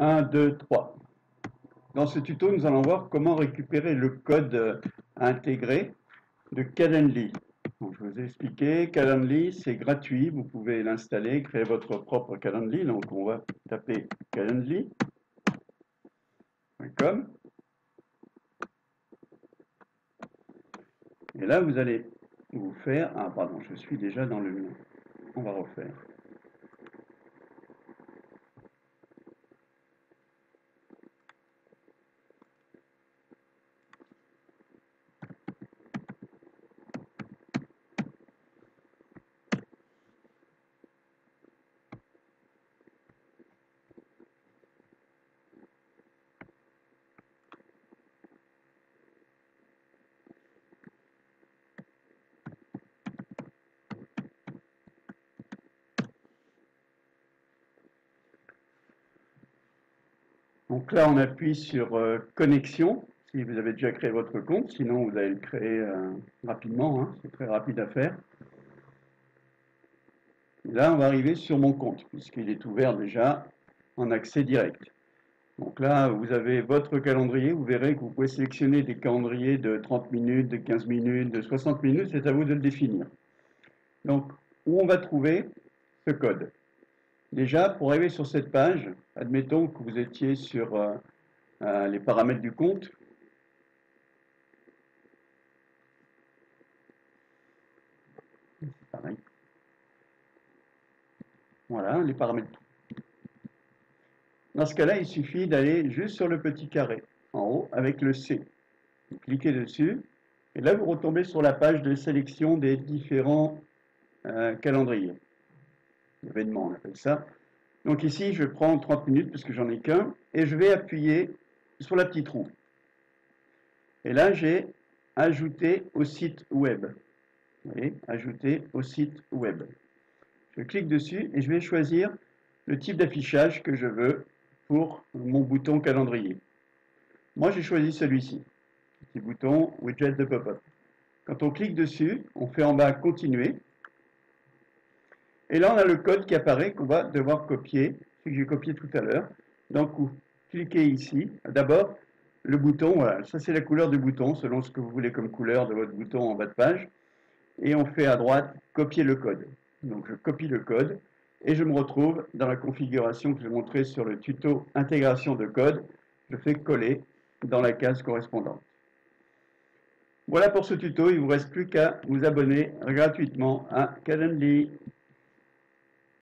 1, 2, 3. Dans ce tuto, nous allons voir comment récupérer le code intégré de Calendly. Donc, je vous ai expliqué, Calendly, c'est gratuit, vous pouvez l'installer, créer votre propre Calendly. Donc, on va taper calendly.com. Et là, vous allez vous faire... Ah, pardon, je suis déjà dans le mien. On va refaire. Donc là, on appuie sur connexion, si vous avez déjà créé votre compte, sinon vous allez le créer rapidement, hein, c'est très rapide à faire. Et là, on va arriver sur mon compte, puisqu'il est ouvert déjà en accès direct. Donc là, vous avez votre calendrier, vous verrez que vous pouvez sélectionner des calendriers de 30 minutes, de 15 minutes, de 60 minutes, c'est à vous de le définir. Donc, où on va trouver ce code? Déjà, pour arriver sur cette page, admettons que vous étiez sur les paramètres du compte. Pareil. Voilà, les paramètres. Dans ce cas-là, il suffit d'aller juste sur le petit carré, en haut, avec le C. Vous cliquez dessus, et là, vous retombez sur la page de sélection des différents calendriers. Événements, on appelle ça. Donc ici, je prends 30 minutes, parce que j'en ai qu'un, et je vais appuyer sur la petite roue. Et là, j'ai ajouté au site web. Vous voyez, ajouter au site web. Je clique dessus et je vais choisir le type d'affichage que je veux pour mon bouton calendrier. Moi, j'ai choisi celui-ci, petit bouton widget de pop-up. Quand on clique dessus, on fait en bas continuer. Et là, on a le code qui apparaît qu'on va devoir copier, ce que j'ai copié tout à l'heure. Donc, vous cliquez ici. D'abord, le bouton, voilà, ça c'est la couleur du bouton, selon ce que vous voulez comme couleur de votre bouton en bas de page. Et on fait à droite copier le code. Donc, je copie le code et je me retrouve dans la configuration que j'ai montrée sur le tuto intégration de code. Je fais coller dans la case correspondante. Voilà pour ce tuto, il ne vous reste plus qu'à vous abonner gratuitement à Calendly.